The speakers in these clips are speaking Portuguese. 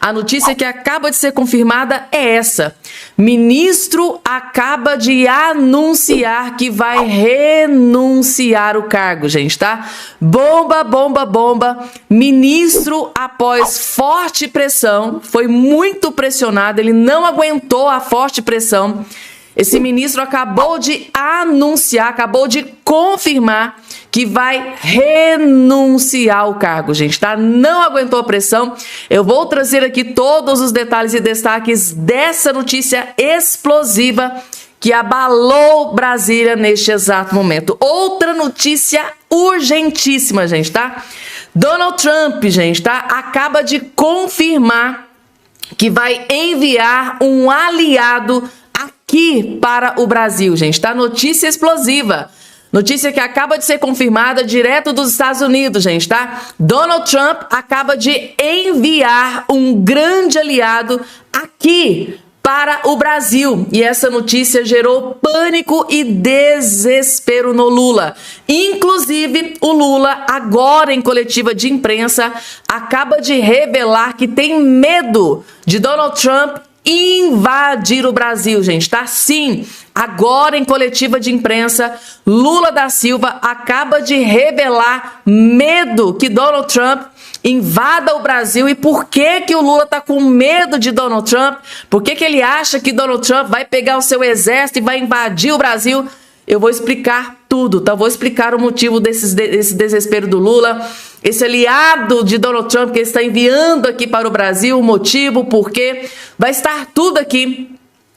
A notícia que acaba de ser confirmada é essa. Ministro acaba de anunciar que vai renunciar o cargo, gente, tá? Bomba, bomba, bomba. Ministro, após forte pressão, foi muito pressionado, ele não aguentou a forte pressão. Esse ministro acabou de anunciar, acabou de confirmar que vai renunciar ao cargo, gente, tá? Não aguentou a pressão. Eu vou trazer aqui todos os detalhes e destaques dessa notícia explosiva que abalou Brasília neste exato momento. Outra notícia urgentíssima, gente, tá? Donald Trump, gente, tá? Acaba de confirmar que vai enviar um aliado aqui para o Brasil, gente, tá? Notícia explosiva. Notícia que acaba de ser confirmada direto dos Estados Unidos, gente, tá? Donald Trump acaba de enviar um grande aliado aqui para o Brasil. E essa notícia gerou pânico e desespero no Lula. Inclusive, o Lula, agora em coletiva de imprensa, acaba de revelar que tem medo de Donald Trump invadir o Brasil, gente, tá? Sim, agora em coletiva de imprensa, Lula da Silva acaba de revelar medo que Donald Trump invada o Brasil. E por que que o Lula tá com medo de Donald Trump? Por que que ele acha que Donald Trump vai pegar o seu exército e vai invadir o Brasil? Eu vou explicar tudo, tá? Vou explicar o motivo desse desespero do Lula, esse aliado de Donald Trump que ele está enviando aqui para o Brasil, o motivo, o porquê. Vai estar tudo aqui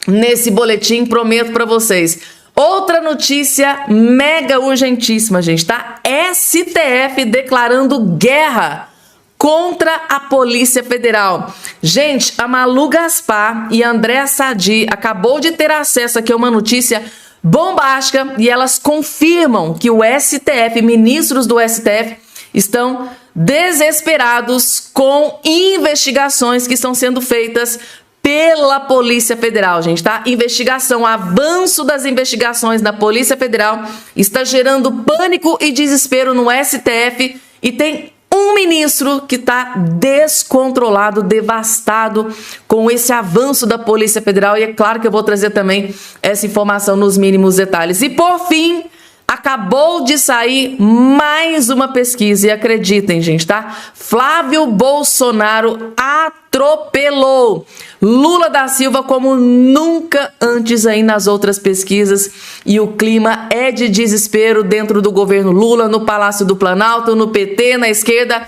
nesse boletim, prometo para vocês. Outra notícia mega urgentíssima, gente, tá? STF declarando guerra contra a Polícia Federal. Gente, a Malu Gaspar e a Andréa Sadi acabou de ter acesso aqui a uma notícia bombástica e elas confirmam que o STF, ministros do STF, estão desesperados com investigações que estão sendo feitas pela Polícia Federal, gente, tá? Investigação, avanço das investigações da Polícia Federal está gerando pânico e desespero no STF e tem um ministro que está descontrolado, devastado com esse avanço da Polícia Federal. E é claro que eu vou trazer também essa informação nos mínimos detalhes. E por fim, acabou de sair mais uma pesquisa. E acreditem, gente, tá? Flávio Bolsonaro atropelou Lula da Silva como nunca antes aí nas outras pesquisas. E o clima é de desespero dentro do governo Lula, no Palácio do Planalto, no PT, na esquerda.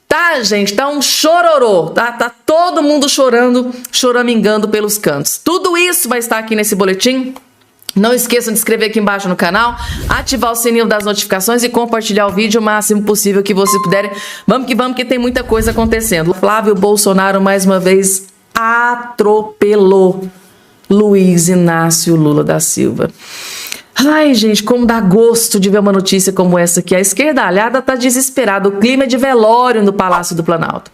Tá, gente, tá um chororô, tá todo mundo chorando, choramingando pelos cantos. Tudo isso vai estar aqui nesse boletim. Não esqueçam de inscrever aqui embaixo no canal, ativar o sininho das notificações e compartilhar o vídeo o máximo possível que vocês puderem. Vamos que tem muita coisa acontecendo. Flávio Bolsonaro, mais uma vez, atropelou Luiz Inácio Lula da Silva. Ai, gente, como dá gosto de ver uma notícia como essa aqui. A esquerda alhada tá desesperada, o clima é de velório no Palácio do Planalto.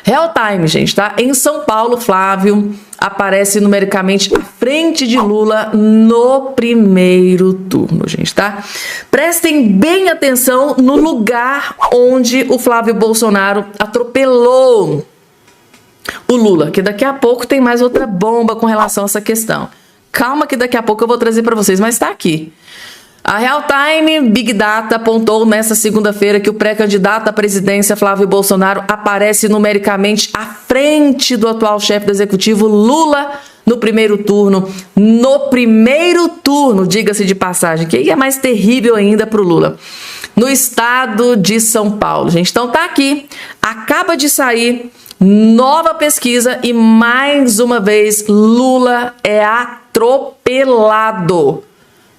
Real time, gente, tá? Em São Paulo, Flávio aparece numericamente à frente de Lula no primeiro turno, gente, tá? Prestem bem atenção no lugar onde o Flávio Bolsonaro atropelou o Lula, que daqui a pouco tem mais outra bomba com relação a essa questão. Calma que daqui a pouco eu vou trazer para vocês, mas tá aqui. A Real Time Big Data apontou nesta segunda-feira que o pré-candidato à presidência, Flávio Bolsonaro, aparece numericamente à frente do atual chefe do executivo, Lula, no primeiro turno. No primeiro turno, diga-se de passagem, que aí é mais terrível ainda para o Lula. No estado de São Paulo, gente. Então tá aqui, acaba de sair nova pesquisa e mais uma vez Lula é atropelado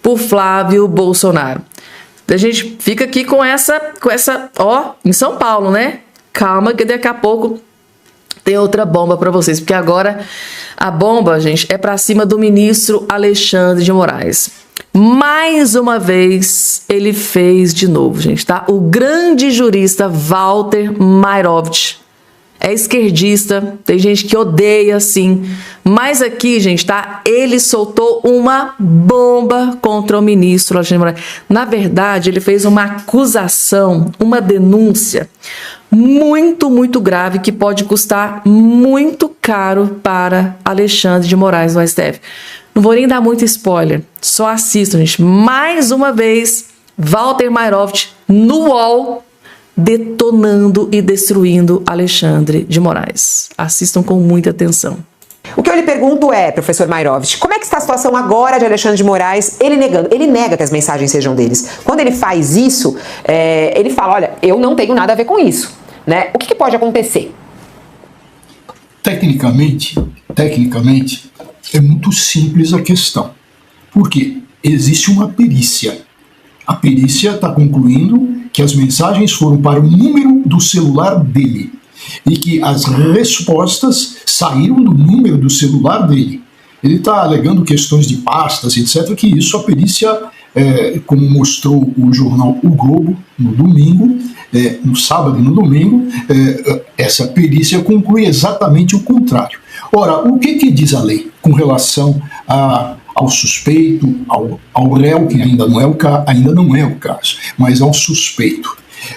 por Flávio Bolsonaro. A gente fica aqui com essa, ó, em São Paulo, né? Calma que daqui a pouco tem outra bomba para vocês, porque agora a bomba, gente, é para cima do ministro Alexandre de Moraes. Mais uma vez ele fez de novo, gente, tá? O grande jurista Walter Mairovitch é esquerdista, tem gente que odeia, sim. Mas aqui, gente, tá? Ele soltou uma bomba contra o ministro Alexandre de Moraes. Na verdade, ele fez uma acusação, uma denúncia muito, muito grave que pode custar muito caro para Alexandre de Moraes no STF. Não vou nem dar muito spoiler, só assistam, gente. Mais uma vez, Walter Mairovich no UOL detonando e destruindo Alexandre de Moraes. Assistam com muita atenção. O que eu lhe pergunto é, professor Mairovich, como é que está a situação agora de Alexandre de Moraes? Ele nega que as mensagens sejam deles. Quando ele faz isso, ele fala, olha, eu não tenho nada a ver com isso, né? O que pode acontecer? Tecnicamente, é muito simples a questão. Por quê? Existe uma perícia. A perícia está concluindo que as mensagens foram para o número do celular dele e que as respostas saíram do número do celular dele. Ele está alegando questões de pastas, etc., que isso a perícia, como mostrou o jornal O Globo no domingo, no sábado e no domingo, essa perícia conclui exatamente o contrário. Ora, o que diz a lei com relação ao suspeito, ao réu, que ainda não é o caso, mas ao suspeito?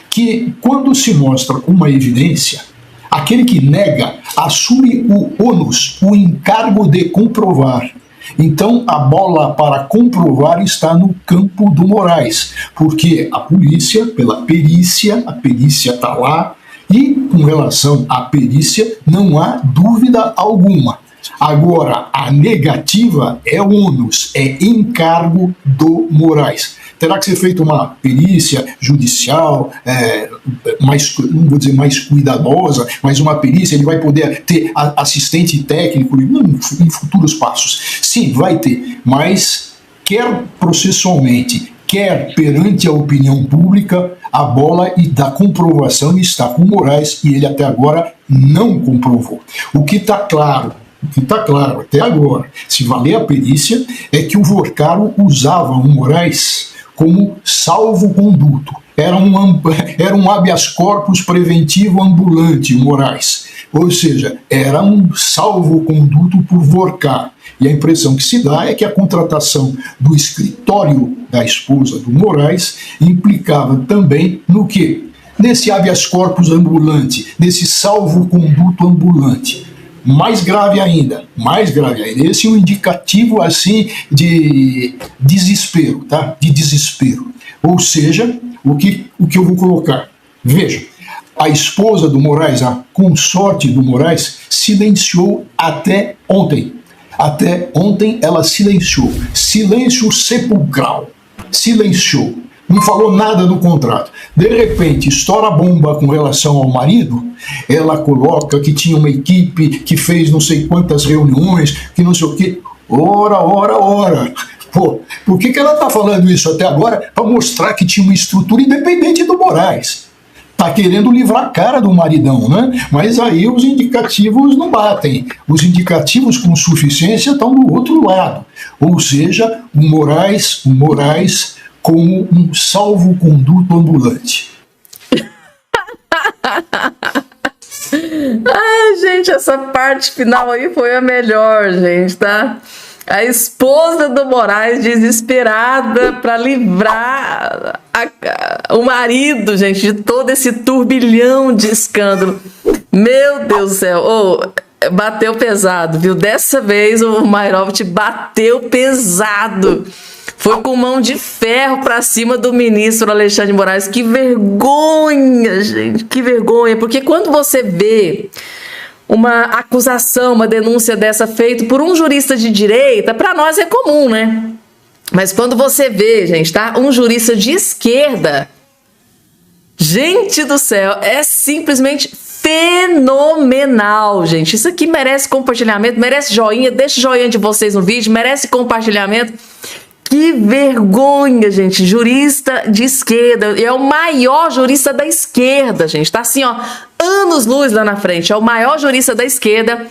Que quando se mostra uma evidência, aquele que nega assume o ônus, o encargo de comprovar. Então, a bola para comprovar está no campo do Moraes, porque a polícia, pela perícia, a perícia está lá, e com relação à perícia não há dúvida alguma. Agora, a negativa é ônus, é encargo do Moraes. Terá que ser feita uma perícia judicial, não vou dizer mais cuidadosa, mas uma perícia, ele vai poder ter assistente técnico em futuros passos. Sim, vai ter, mas quer processualmente, quer perante a opinião pública, a bola da comprovação está com Moraes e ele até agora não comprovou. O que está claro até agora, se valer a perícia, é que o Vorcaro usava o Moraes como salvo-conduto. Era um habeas corpus preventivo ambulante, o Moraes. Ou seja, era um salvo-conduto por Vorcaro. E a impressão que se dá é que a contratação do escritório da esposa do Moraes implicava também no quê? Nesse habeas corpus ambulante, nesse salvo-conduto ambulante. Mais grave ainda, esse é um indicativo assim de desespero, tá? De desespero. Ou seja, o que eu vou colocar? Veja, a esposa do Moraes, a consorte do Moraes, silenciou até ontem. Até ontem ela silenciou. Silêncio sepulcral. Silenciou. Não falou nada do contrato. De repente, estoura a bomba com relação ao marido, ela coloca que tinha uma equipe que fez não sei quantas reuniões, que não sei o quê. Ora. Pô, por que ela está falando isso até agora? Para mostrar que tinha uma estrutura independente do Moraes. Está querendo livrar a cara do maridão, né? Mas aí os indicativos não batem. Os indicativos com suficiência estão do outro lado. Ou seja, o Moraes como um salvo-conduto ambulante. Ai, gente, essa parte final aí foi a melhor, gente, tá? A esposa do Moraes desesperada para livrar o marido, gente, de todo esse turbilhão de escândalo. Meu Deus do céu, bateu pesado, viu? Dessa vez o Mairovich bateu pesado. Foi com mão de ferro para cima do ministro Alexandre de Moraes. Que vergonha, gente, que vergonha. Porque quando você vê uma acusação, uma denúncia dessa feita por um jurista de direita, para nós é comum, né? Mas quando você vê, gente, tá? Um jurista de esquerda, gente do céu, é simplesmente fenomenal, gente. Isso aqui merece compartilhamento, merece joinha. Deixa o joinha de vocês no vídeo, merece compartilhamento. Que vergonha, gente. Jurista de esquerda. É o maior jurista da esquerda, gente. Tá assim, ó, anos-luz lá na frente. É o maior jurista da esquerda,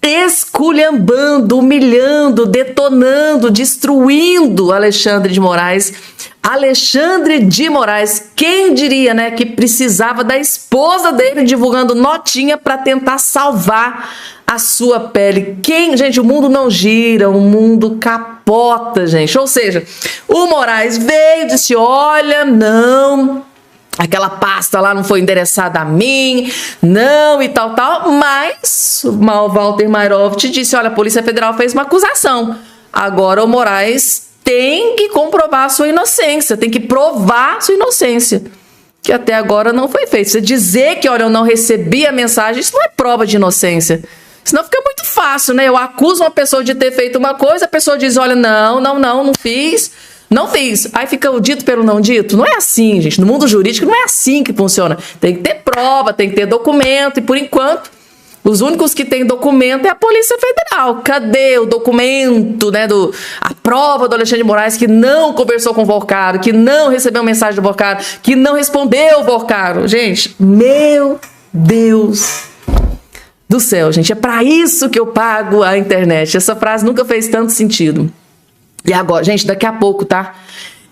esculhambando, humilhando, detonando, destruindo Alexandre de Moraes. Alexandre de Moraes, quem diria, né, que precisava da esposa dele divulgando notinha para tentar salvar a sua pele. Gente, o mundo não gira, o mundo capota, gente. Ou seja, o Moraes veio e disse, olha, não, aquela pasta lá não foi endereçada a mim, não, e tal, mas o Walter Mairovich disse, olha, a Polícia Federal fez uma acusação, agora o Moraes tem que comprovar a sua inocência, tem que provar a sua inocência, que até agora não foi feito. Você dizer que, olha, eu não recebi a mensagem, isso não é prova de inocência. Senão fica muito fácil, né? Eu acuso uma pessoa de ter feito uma coisa, a pessoa diz, olha, não fiz. Não fiz. Aí fica o dito pelo não dito. Não é assim, gente. No mundo jurídico não é assim que funciona. Tem que ter prova, tem que ter documento. E por enquanto, os únicos que têm documento é a Polícia Federal. Cadê o documento, né? A prova do Alexandre de Moraes que não conversou com o Vorcaro, que não recebeu mensagem do Vorcaro, que não respondeu o Vorcaro. Gente, meu Deus do céu, gente. É pra isso que eu pago a internet. Essa frase nunca fez tanto sentido. E agora, gente, daqui a pouco, tá?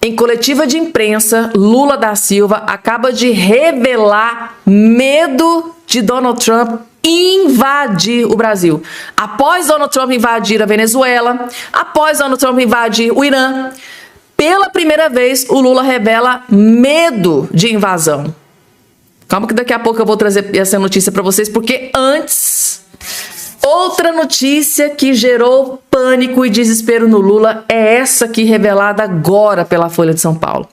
Em coletiva de imprensa, Lula da Silva acaba de revelar medo de Donald Trump invadir o Brasil. Após Donald Trump invadir a Venezuela, após Donald Trump invadir o Irã, pela primeira vez o Lula revela medo de invasão. Calma que daqui a pouco eu vou trazer essa notícia para vocês, porque antes... Outra notícia que gerou pânico e desespero no Lula é essa aqui revelada agora pela Folha de São Paulo.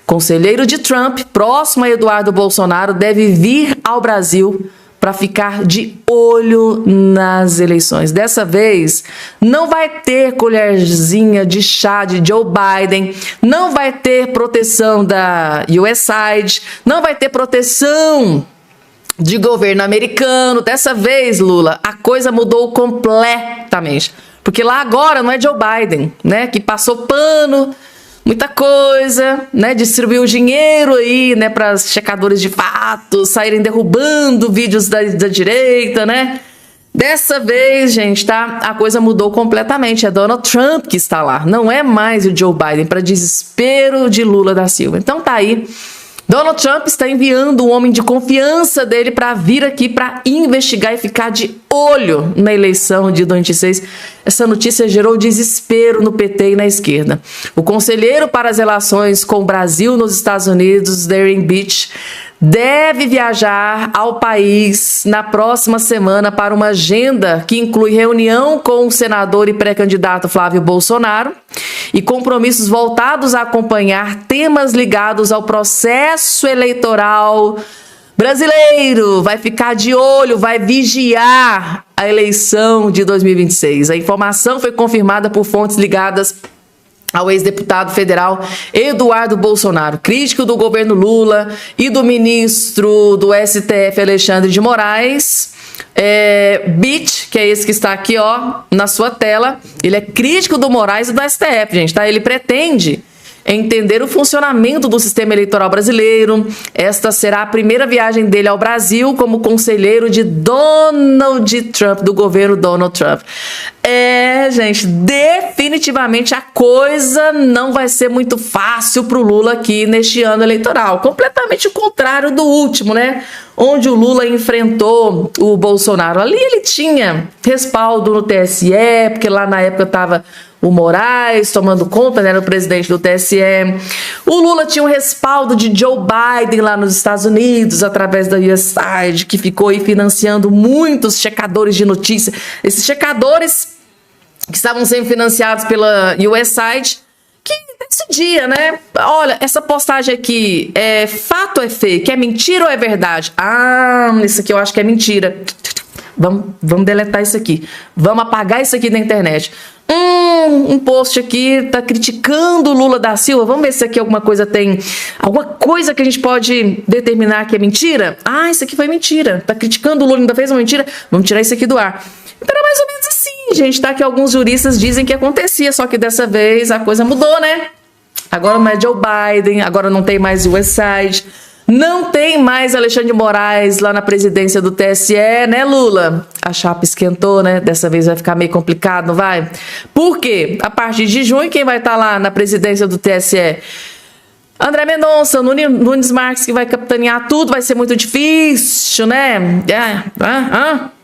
Conselheiro de Trump, próximo a Eduardo Bolsonaro, deve vir ao Brasil para ficar de olho nas eleições. Dessa vez, não vai ter colherzinha de chá de Joe Biden, não vai ter proteção da USAID, não vai ter proteção de governo americano. Dessa vez, Lula, a coisa mudou completamente. Porque lá agora não é Joe Biden, né? Que passou pano, muita coisa, né? Distribuiu dinheiro aí, né? Para os checadores de fato saírem derrubando vídeos da direita, né? Dessa vez, gente, tá? A coisa mudou completamente. É Donald Trump que está lá. Não é mais o Joe Biden, para desespero de Lula da Silva. Então tá aí. Donald Trump está enviando um homem de confiança dele para vir aqui para investigar e ficar de olho na eleição de 2026. Essa notícia gerou desespero no PT e na esquerda. O conselheiro para as relações com o Brasil nos Estados Unidos, Darren Beach, deve viajar ao país na próxima semana para uma agenda que inclui reunião com o senador e pré-candidato Flávio Bolsonaro e compromissos voltados a acompanhar temas ligados ao processo eleitoral brasileiro. Vai ficar de olho, vai vigiar a eleição de 2026. A informação foi confirmada por fontes ligadas ao ex-deputado federal Eduardo Bolsonaro, crítico do governo Lula e do ministro do STF Alexandre de Moraes. Beach, que é esse que está aqui, ó, na sua tela, ele é crítico do Moraes e do STF, gente, tá? Ele pretende entender o funcionamento do sistema eleitoral brasileiro. Esta será a primeira viagem dele ao Brasil como conselheiro de Donald Trump, do governo Donald Trump. Gente, definitivamente a coisa não vai ser muito fácil pro Lula aqui neste ano eleitoral. Completamente o contrário do último, né? Onde o Lula enfrentou o Bolsonaro. Ali ele tinha respaldo no TSE, porque lá na época estava o Moraes tomando conta, né, era o presidente do TSE. O Lula tinha um respaldo de Joe Biden lá nos Estados Unidos, através da USAID, que ficou aí financiando muitos checadores de notícia. Esses checadores que estavam sendo financiados pela USAID, que decidia, né? Olha, essa postagem aqui é fato ou é fake? É mentira ou é verdade? Isso aqui eu acho que é mentira. Vamos deletar isso aqui. Vamos apagar isso aqui da internet. Um post aqui tá criticando o Lula da Silva. Vamos ver se aqui alguma coisa tem... Alguma coisa que a gente pode determinar que é mentira? Isso aqui foi mentira. Tá criticando o Lula, ainda fez uma mentira? Vamos tirar isso aqui do ar. Então era mais ou menos assim, gente, tá? Que alguns juristas dizem que acontecia, só que dessa vez a coisa mudou, né? Agora não é Joe Biden, agora não tem mais USAID, não tem mais Alexandre de Moraes lá na presidência do TSE, né, Lula? A chapa esquentou, né? Dessa vez vai ficar meio complicado, não vai? Por quê? A partir de junho, quem vai estar lá na presidência do TSE? André Mendonça, Nunes Marques, que vai capitanear tudo, vai ser muito difícil, né?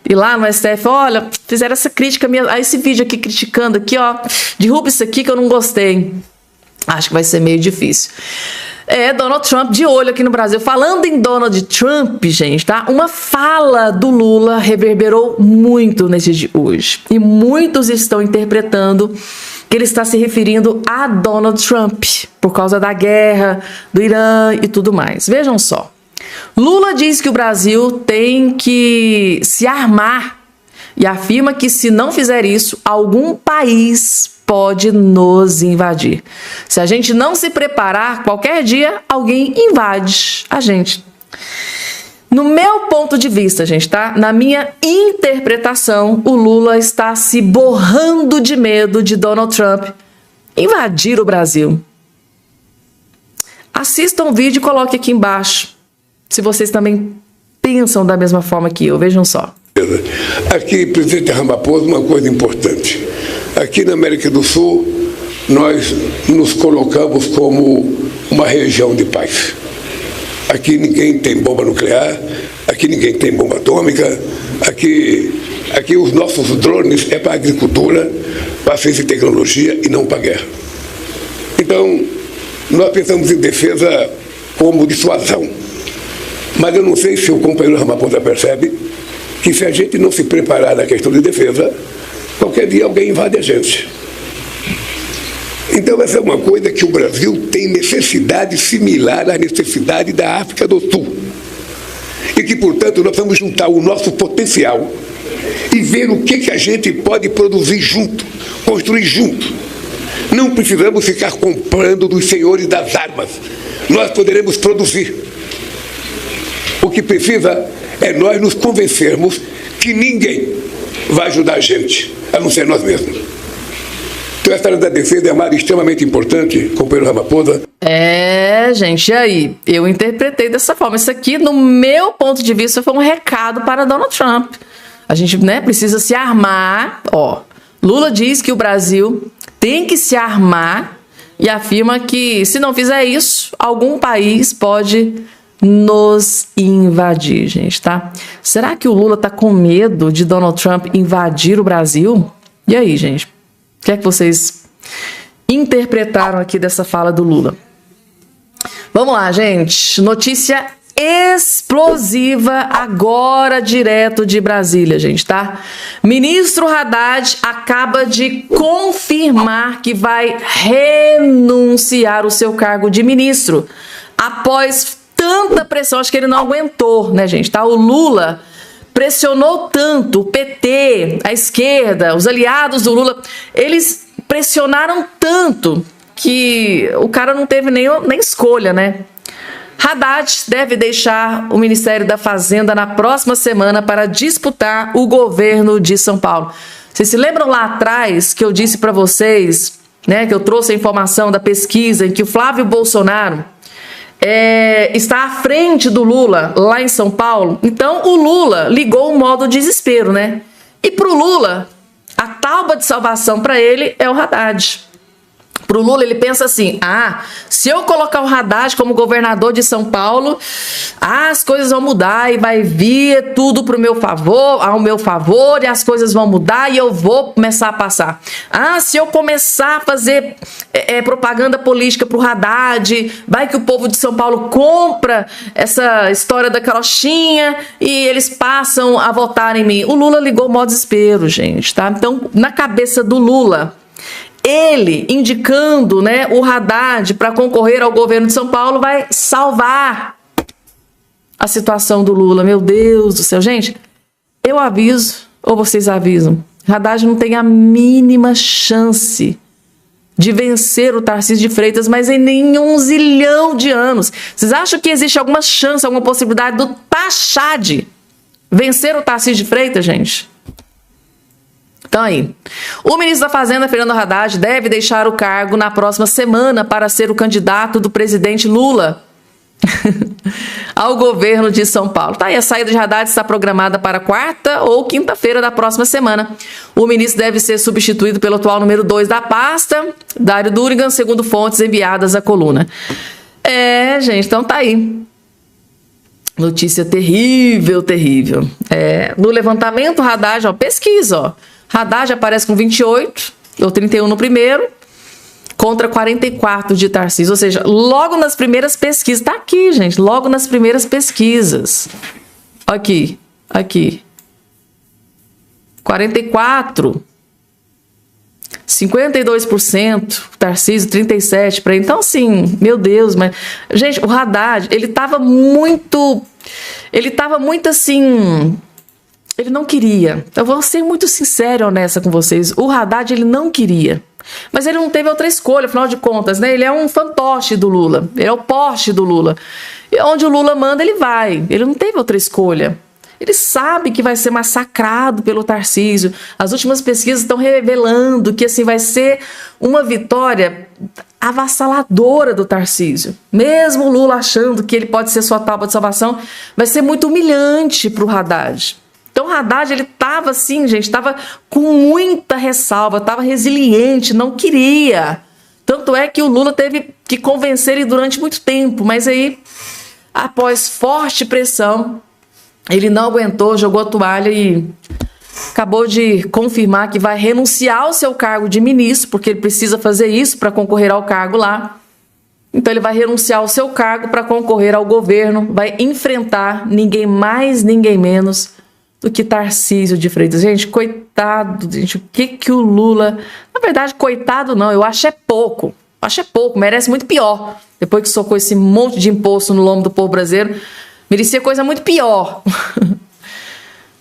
E lá no STF, olha, fizeram essa crítica a esse vídeo aqui criticando aqui, ó, derruba isso aqui que eu não gostei. Acho que vai ser meio difícil. Donald Trump de olho aqui no Brasil. Falando em Donald Trump, gente, tá? Uma fala do Lula reverberou muito nesse dia de hoje. E muitos estão interpretando que ele está se referindo a Donald Trump, por causa da guerra do Irã e tudo mais. Vejam só. Lula diz que o Brasil tem que se armar e afirma que se não fizer isso, algum país pode nos invadir. Se a gente não se preparar, qualquer dia alguém invade a gente. No meu ponto de vista, gente, tá? Na minha interpretação, o Lula está se borrando de medo de Donald Trump invadir o Brasil. Assistam o vídeo e coloquem aqui embaixo, se vocês também pensam da mesma forma que eu. Vejam só. Aqui, presidente Ramaphosa, uma coisa importante. Aqui na América do Sul, nós nos colocamos como uma região de paz. Aqui ninguém tem bomba nuclear, aqui ninguém tem bomba atômica, aqui os nossos drones é para agricultura, para ciência e tecnologia e não para guerra. Então, nós pensamos em defesa como dissuasão. Mas eu não sei se o companheiro Ramaphosa percebe que se a gente não se preparar na questão de defesa, qualquer dia alguém invade a gente. Então essa é uma coisa que o Brasil tem necessidade similar à necessidade da África do Sul. E que, portanto, nós vamos juntar o nosso potencial e ver o que a gente pode produzir junto, construir junto. Não precisamos ficar comprando dos senhores das armas. Nós poderemos produzir. O que precisa é nós nos convencermos que ninguém vai ajudar a gente, a não ser nós mesmos. Então, essa área da defesa é uma área extremamente importante, companheiro Ramaphosa. Gente, e aí? Eu interpretei dessa forma. Isso aqui, no meu ponto de vista, foi um recado para Donald Trump. A gente, precisa se armar. Lula diz que o Brasil tem que se armar e afirma que, se não fizer isso, algum país pode nos invadir, gente, tá? Será que o Lula tá com medo de Donald Trump invadir o Brasil? E aí, gente? O que é que vocês interpretaram aqui dessa fala do Lula? Vamos lá, gente. Notícia explosiva agora direto de Brasília, gente, tá? Ministro Haddad acaba de confirmar que vai renunciar o seu cargo de ministro após tanta pressão. Acho que ele não aguentou, né, gente, tá? O Lula pressionou tanto, o PT, a esquerda, os aliados do Lula, eles pressionaram tanto que o cara não teve nem escolha, né? Haddad deve deixar o Ministério da Fazenda na próxima semana para disputar o governo de São Paulo. Vocês se lembram lá atrás que eu disse para vocês, né, que eu trouxe a informação da pesquisa em que o Flávio Bolsonaro está à frente do Lula lá em São Paulo? Então o Lula ligou o modo desespero, né? E pro Lula, a tábua de salvação para ele é o Haddad. Pro Lula, ele pensa assim: se eu colocar o Haddad como governador de São Paulo, as coisas vão mudar e vai vir tudo pro meu favor, ao meu favor, e as coisas vão mudar e eu vou começar a passar. Se eu começar a fazer propaganda política pro Haddad, vai que o povo de São Paulo compra essa história da carochinha e eles passam a votar em mim. O Lula ligou o modo desespero, gente, tá? Então, na cabeça do Lula, ele indicando, né, o Haddad para concorrer ao governo de São Paulo vai salvar a situação do Lula. Meu Deus do céu, gente, eu aviso, ou vocês avisam, Haddad não tem a mínima chance de vencer o Tarcísio de Freitas, mas em nenhum zilhão de anos. Vocês acham que existe alguma chance, alguma possibilidade do Tachad vencer o Tarcísio de Freitas, gente? Então aí, o ministro da Fazenda, Fernando Haddad, deve deixar o cargo na próxima semana para ser o candidato do presidente Lula ao governo de São Paulo. Tá aí, a saída de Haddad está programada para quarta ou quinta-feira da próxima semana. O ministro deve ser substituído pelo atual número 2 da pasta, Dário Durigan, segundo fontes enviadas à coluna. Gente, então tá aí. Notícia terrível, terrível. No levantamento, Haddad, pesquisa, Haddad aparece com 28, ou 31 no primeiro, contra 44 de Tarcísio. Ou seja, logo nas primeiras pesquisas. Tá aqui, gente. Logo nas primeiras pesquisas. Aqui. 44. 52%. Tarcísio, 37%. Então, assim, meu Deus. Mas, gente, o Haddad, ele tava muito assim... Ele não queria. Eu vou ser muito sincera e honesta com vocês. O Haddad, ele não queria. Mas ele não teve outra escolha, afinal de contas, né? Ele é um fantoche do Lula. Ele é o poste do Lula. E onde o Lula manda, ele vai. Ele não teve outra escolha. Ele sabe que vai ser massacrado pelo Tarcísio. As últimas pesquisas estão revelando que assim, vai ser uma vitória avassaladora do Tarcísio. Mesmo o Lula achando que ele pode ser sua tábua de salvação, vai ser muito humilhante para o Haddad. Então o Haddad, ele estava assim, gente, estava com muita ressalva, estava resiliente, não queria. Tanto é que o Lula teve que convencer ele durante muito tempo, mas aí, após forte pressão, ele não aguentou, jogou a toalha e acabou de confirmar que vai renunciar ao seu cargo de ministro, porque ele precisa fazer isso para concorrer ao cargo lá. Então ele vai renunciar ao seu cargo para concorrer ao governo, vai enfrentar ninguém mais, ninguém menos do que Tarcísio de Freitas. Gente, coitado, gente, o que o Lula... Na verdade, coitado não, eu acho é pouco. Merece muito pior. Depois que socou esse monte de imposto no lombo do povo brasileiro, merecia coisa muito pior.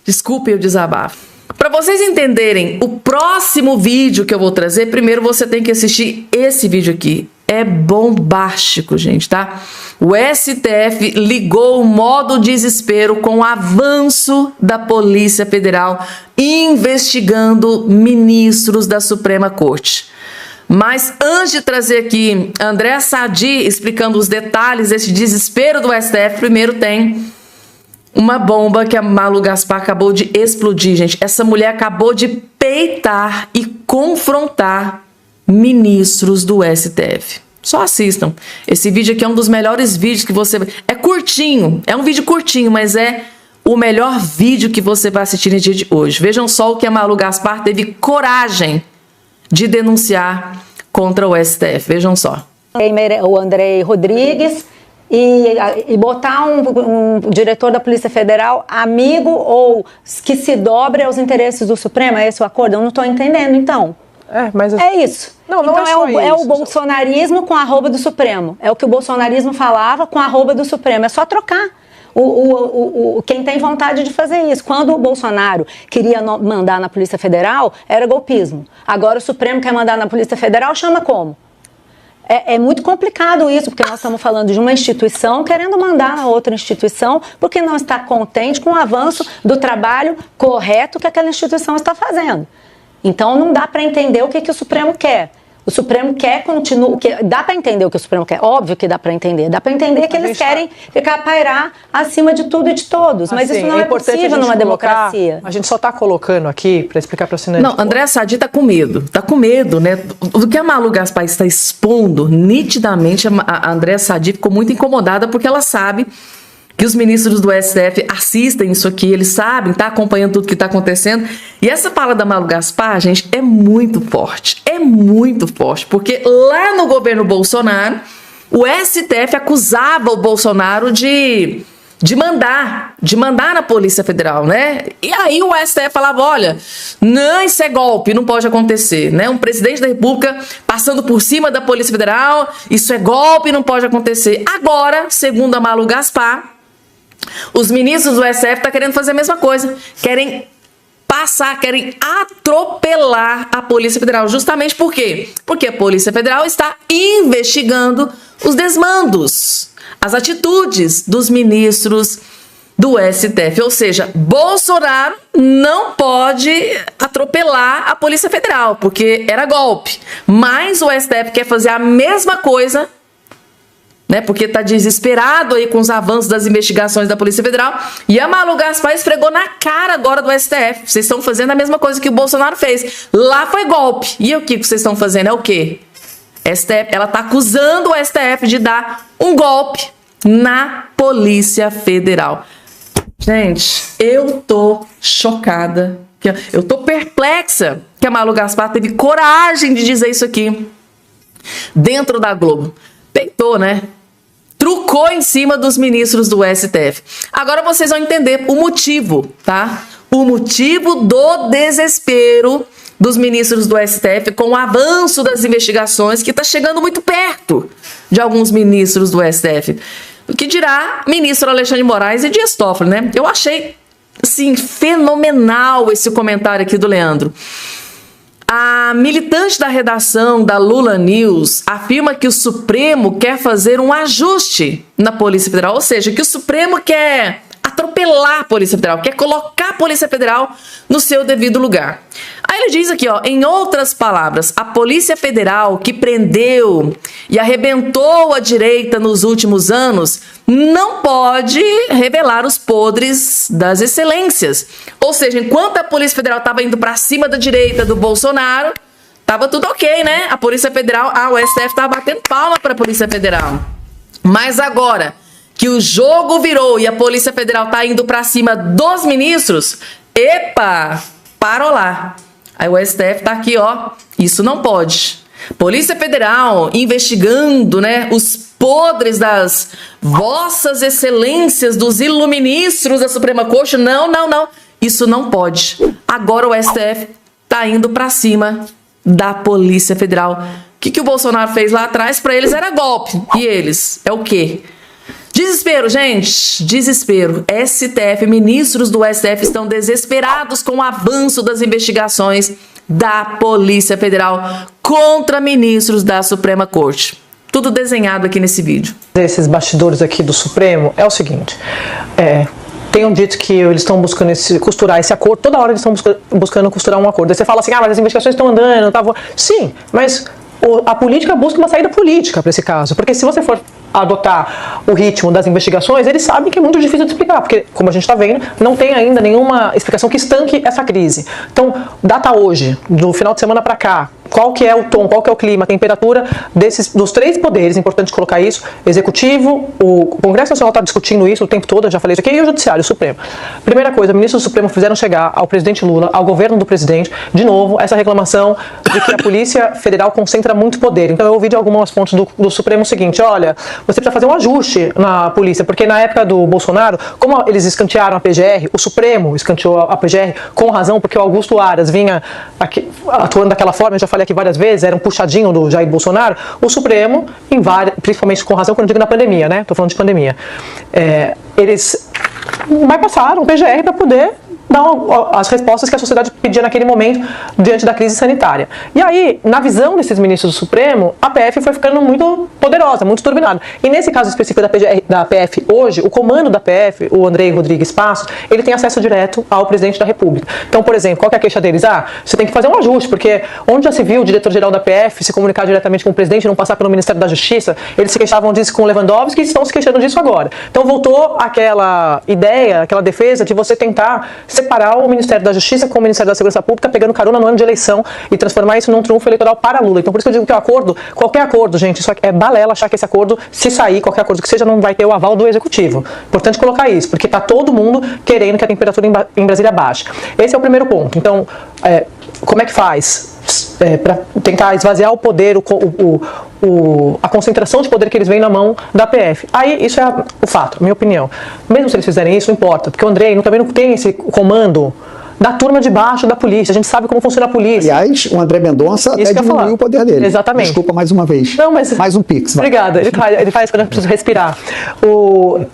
Desculpe o desabafo. Para vocês entenderem o próximo vídeo que eu vou trazer, primeiro você tem que assistir esse vídeo aqui. É bombástico, gente, tá? O STF ligou o modo desespero com o avanço da Polícia Federal investigando ministros da Suprema Corte. Mas antes de trazer aqui Andréa Sadi explicando os detalhes desse desespero do STF, primeiro tem uma bomba que a Malu Gaspar acabou de explodir, gente. Essa mulher acabou de peitar e confrontar ministros do STF. Só assistam. Esse vídeo aqui é um dos melhores vídeos que você... É curtinho, é um vídeo curtinho, mas é o melhor vídeo que você vai assistir no dia de hoje. Vejam só o que a Malu Gaspar teve coragem de denunciar contra o STF. Vejam só. O Andrei Rodrigues e botar um diretor da Polícia Federal amigo ou que se dobre aos interesses do Supremo, é esse o acordo? Eu não estou entendendo, então. É isso. Não então é só é isso. o bolsonarismo com a arroba do Supremo. É o que o bolsonarismo falava com a arroba do Supremo. É só trocar. Quem tem vontade de fazer isso. Quando o Bolsonaro queria mandar na Polícia Federal, era golpismo. Agora o Supremo quer mandar na Polícia Federal, chama como? É muito complicado isso, porque nós estamos falando de uma instituição querendo mandar na outra instituição porque não está contente com o avanço do trabalho correto que aquela instituição está fazendo. Então não dá para entender o que o Supremo quer. O Supremo quer continuar... Dá para entender o que o Supremo quer? Óbvio que dá para entender. Dá para entender que eles querem pairar acima de tudo e de todos. Mas assim, isso não é possível numa democracia. A gente só está colocando aqui, para explicar para o assinante. Não, Andréa Sadi está com medo, né? O que a Malu Gaspar está expondo, nitidamente, a Andréa Sadi ficou muito incomodada porque ela sabe que os ministros do STF assistem isso aqui, eles sabem, tá acompanhando tudo que está acontecendo. E essa fala da Malu Gaspar, gente, é muito forte, porque lá no governo Bolsonaro, o STF acusava o Bolsonaro de mandar na Polícia Federal, né? E aí o STF falava, olha, não, isso é golpe, não pode acontecer, né? Um presidente da República passando por cima da Polícia Federal, isso é golpe, não pode acontecer. Agora, segundo a Malu Gaspar, os ministros do STF estão querendo fazer a mesma coisa, querem atropelar a Polícia Federal. Justamente por quê? Porque a Polícia Federal está investigando os desmandos, as atitudes dos ministros do STF. Ou seja, Bolsonaro não pode atropelar a Polícia Federal, porque era golpe. Mas o STF quer fazer a mesma coisa, né, porque está desesperado aí com os avanços das investigações da Polícia Federal, e a Malu Gaspar esfregou na cara agora do STF. Vocês estão fazendo a mesma coisa que o Bolsonaro fez. Lá foi golpe. E o que vocês estão fazendo? É o quê? STF, ela está acusando o STF de dar um golpe na Polícia Federal. Gente, eu tô chocada. Eu tô perplexa que a Malu Gaspar teve coragem de dizer isso aqui. dentro da Globo. Peitou, né? Trucou em cima dos ministros do STF. Agora vocês vão entender o motivo, tá? O motivo do desespero dos ministros do STF com o avanço das investigações, que está chegando muito perto de alguns ministros do STF. O que dirá ministro Alexandre de Moraes e Dias Toffoli, né? Eu achei, assim, fenomenal esse comentário aqui do Leandro. A militante da redação da Lula News afirma que o Supremo quer fazer um ajuste na Polícia Federal, ou seja, que o Supremo quer atropelar a Polícia Federal, quer colocar a Polícia Federal no seu devido lugar. Aí ele diz aqui, ó, em outras palavras, a Polícia Federal que prendeu e arrebentou a direita nos últimos anos não pode revelar os podres das excelências. Ou seja, enquanto a Polícia Federal estava indo para cima da direita do Bolsonaro, tava tudo ok, né? A Polícia Federal, o STF estava batendo palma para a Polícia Federal. Mas agora que o jogo virou e a Polícia Federal tá indo para cima dos ministros, epa, parou lá. Aí o STF tá aqui, ó, isso não pode. Polícia Federal investigando, né, os podres das vossas excelências, dos iluministros da Suprema Corte. Não, não, não. Isso não pode. Agora o STF tá indo para cima da Polícia Federal. O que o Bolsonaro fez lá atrás? Para eles era golpe. E eles? É o quê? Desespero, gente, desespero. STF, ministros do STF estão desesperados com o avanço das investigações da Polícia Federal contra ministros da Suprema Corte. Tudo desenhado aqui nesse vídeo. Esses bastidores aqui do Supremo é o seguinte, tenham dito que eles estão buscando costurar esse acordo, toda hora eles estão buscando costurar um acordo. Aí você fala assim, mas as investigações estão andando, tá? Sim, mas a política busca uma saída política para esse caso, porque se você for adotar o ritmo das investigações, eles sabem que é muito difícil de explicar, porque, como a gente está vendo, não tem ainda nenhuma explicação que estanque essa crise. Então, data hoje, do final de semana para cá, qual que é o tom, qual que é o clima, a temperatura dos três poderes, importante colocar isso, executivo, o Congresso Nacional está discutindo isso o tempo todo, eu já falei isso aqui, e o Judiciário, o Supremo. Primeira coisa, ministros do Supremo fizeram chegar ao presidente Lula, ao governo do presidente, de novo, essa reclamação de que a Polícia Federal concentra muito poder. Então eu ouvi de algumas fontes do Supremo o seguinte, olha, você precisa fazer um ajuste na polícia, porque na época do Bolsonaro, como eles escantearam a PGR, o Supremo escanteou a PGR com razão, porque o Augusto Aras vinha aqui, atuando daquela forma, eu já falei aqui várias vezes, era um puxadinho do Jair Bolsonaro, o Supremo, principalmente com razão, quando eu digo na pandemia, né? Tô falando de pandemia. Eles bypassaram o PGR para poder dar as respostas que a sociedade pedia naquele momento diante da crise sanitária. E aí, na visão desses ministros do Supremo, a PF foi ficando muito poderosa, muito turbinada. E nesse caso específico da PF hoje, o comando da PF, o Andrei Rodrigues Passos, ele tem acesso direto ao presidente da República. Então, por exemplo, qual que é a queixa deles? Você tem que fazer um ajuste, porque onde já se viu o diretor-geral da PF se comunicar diretamente com o presidente e não passar pelo Ministério da Justiça, eles se queixavam disso com o Lewandowski e estão se queixando disso agora. Então voltou aquela ideia, aquela defesa de você tentar separar o Ministério da Justiça com o Ministério da Segurança Pública, pegando carona no ano de eleição e transformar isso num triunfo eleitoral para Lula. Então por isso que eu digo que o acordo, qualquer acordo, gente, isso é balela achar que esse acordo, se sair, qualquer acordo que seja, não vai ter o aval do Executivo. Importante colocar isso, porque está todo mundo querendo que a temperatura em Brasília baixe. Esse é o primeiro ponto. Então, como é que faz? Para tentar esvaziar o poder, a concentração de poder que eles veem na mão da PF. Aí, isso é o fato, minha opinião. Mesmo se eles fizerem isso, não importa, porque o Andrei também não tem esse comando da turma de baixo da polícia. A gente sabe como funciona a polícia. Aliás, o André Mendonça até diminuiu o poder dele. Exatamente. Desculpa mais uma vez. Não, mas... Mais um pix. Vai. Obrigada. Ele faz quando eu preciso respirar.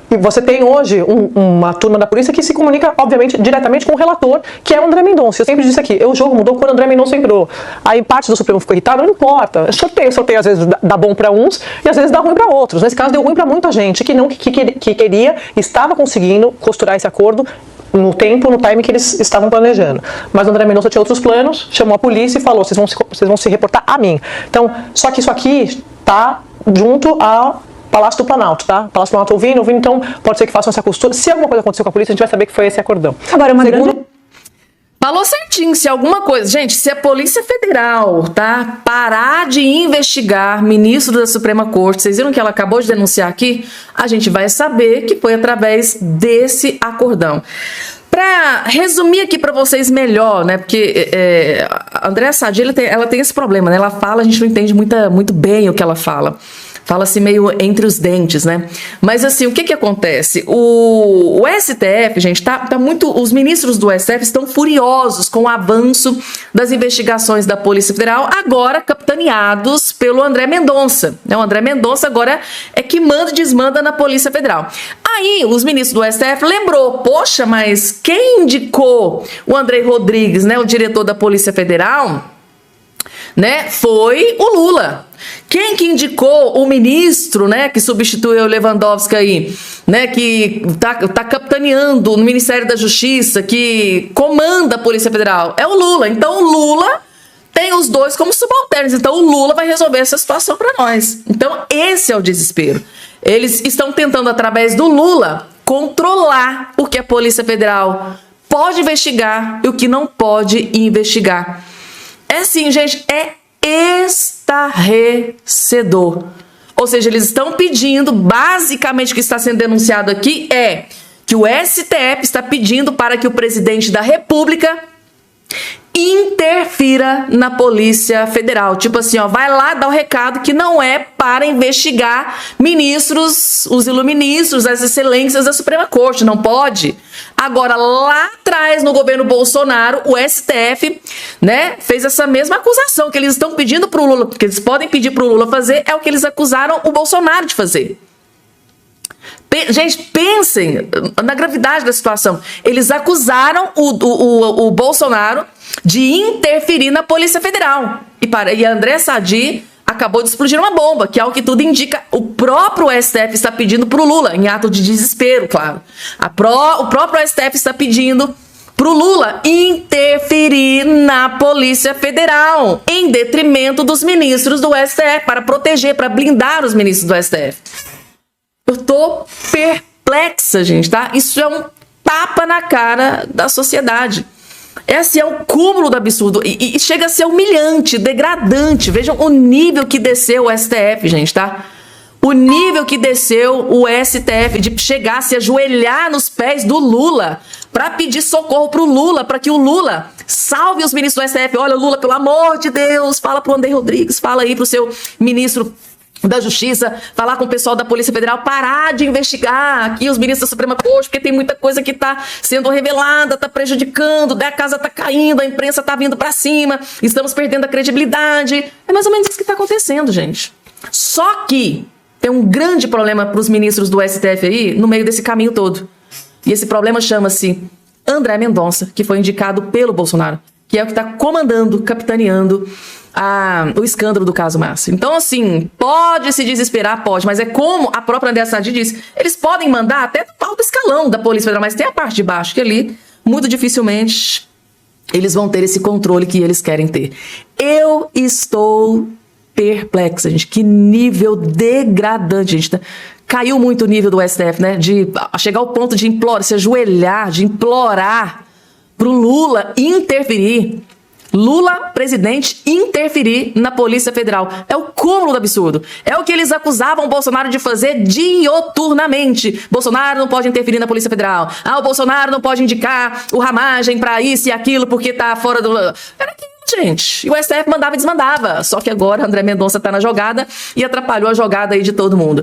E você tem hoje uma turma da polícia que se comunica, obviamente, diretamente com o relator, que é o André Mendonça. Eu sempre disse aqui, o jogo mudou quando o André Mendonça entrou. Aí parte do Supremo ficou irritado, não importa. Sorteio às vezes dá bom para uns e às vezes dá ruim para outros. Nesse caso deu ruim para muita gente que queria, estava conseguindo costurar esse acordo no tempo, no time que eles estavam planejando. Mas o André Mendonça tinha outros planos, chamou a polícia e falou, vocês vão se reportar a mim. Então, só que isso aqui tá junto ao Palácio do Planalto, tá? Palácio do Planalto ouvindo, então pode ser que façam essa costura. Se alguma coisa aconteceu com a polícia, a gente vai saber que foi esse acordão. Agora, uma grande... Falou certinho, se alguma coisa... Gente, se a Polícia Federal, tá, parar de investigar ministro da Suprema Corte, vocês viram que ela acabou de denunciar aqui? A gente vai saber que foi através desse acordão. Para resumir aqui para vocês melhor, né? Porque a Andréa Sadi, ela tem esse problema, né? Ela fala, a gente não entende muito bem o que ela fala. Fala-se meio entre os dentes, né? Mas assim, o que acontece? O STF, gente, tá muito... Os ministros do STF estão furiosos com o avanço das investigações da Polícia Federal, agora capitaneados pelo André Mendonça. O André Mendonça agora é que manda e desmanda na Polícia Federal. Aí, os ministros do STF lembrou, poxa, mas quem indicou o André Rodrigues, né, o diretor da Polícia Federal, né, foi o Lula. Quem que indicou o ministro, né, que substituiu o Lewandowski aí, né, que tá capitaneando no Ministério da Justiça, que comanda a Polícia Federal? É o Lula. Então o Lula tem os dois como subalternos. Então o Lula vai resolver essa situação para nós. Então esse é o desespero. Eles estão tentando, através do Lula, controlar o que a Polícia Federal pode investigar e o que não pode investigar. É assim, gente, é estarrecedor. Ou seja, eles estão pedindo, basicamente o que está sendo denunciado aqui é que o STF está pedindo para que o presidente da República interfira na Polícia Federal. Tipo assim, ó, vai lá dar o recado que não é para investigar ministros, os iluministros, as excelências da Suprema Corte, não pode. Agora, lá atrás, no governo Bolsonaro, o STF, né, fez essa mesma acusação que eles estão pedindo para o Lula, que eles podem pedir para o Lula fazer, é o que eles acusaram o Bolsonaro de fazer. Gente, pensem na gravidade da situação. Eles acusaram o Bolsonaro de interferir na Polícia Federal. E a Andréa Sadi acabou de explodir uma bomba, que é o que tudo indica. O próprio STF está pedindo para o Lula, em ato de desespero, claro. O próprio STF está pedindo para o Lula interferir na Polícia Federal, em detrimento dos ministros do STF, para proteger, para blindar os ministros do STF. Eu tô perplexa, gente, tá? Isso é um tapa na cara da sociedade. Esse é o cúmulo do absurdo e chega a ser humilhante, degradante. Vejam o nível que desceu o STF, gente, tá? O nível que desceu o STF de chegar a se ajoelhar nos pés do Lula para pedir socorro pro Lula, para que o Lula salve os ministros do STF. Olha, Lula, pelo amor de Deus, fala pro André Rodrigues, fala aí pro seu ministro da Justiça, falar com o pessoal da Polícia Federal, parar de investigar aqui os ministros da Suprema Corte, porque tem muita coisa que tá sendo revelada, tá prejudicando, a casa tá caindo, a imprensa tá vindo para cima, estamos perdendo a credibilidade. É mais ou menos isso que tá acontecendo, gente. Só que tem um grande problema para os ministros do STF aí, no meio desse caminho todo. E esse problema chama-se André Mendonça, que foi indicado pelo Bolsonaro, que é o que está comandando, capitaneando o escândalo do caso Márcio. Então, assim, pode se desesperar, pode, mas é como a própria Andréa Sadi disse, eles podem mandar até no alto escalão da Polícia Federal, mas tem a parte de baixo que ali, muito dificilmente, eles vão ter esse controle que eles querem ter. Eu estou perplexa, gente. Que nível degradante, gente. Caiu muito o nível do STF, né? De chegar ao ponto de implorar, se ajoelhar, de implorar pro Lula interferir. Lula, presidente, interferir na Polícia Federal. É o cúmulo do absurdo. É o que eles acusavam o Bolsonaro de fazer dioturnamente. Bolsonaro não pode interferir na Polícia Federal. O Bolsonaro não pode indicar o Ramagem pra isso e aquilo porque tá fora do... Era aquilo, gente. E o STF mandava e desmandava. Só que agora André Mendonça tá na jogada e atrapalhou a jogada aí de todo mundo.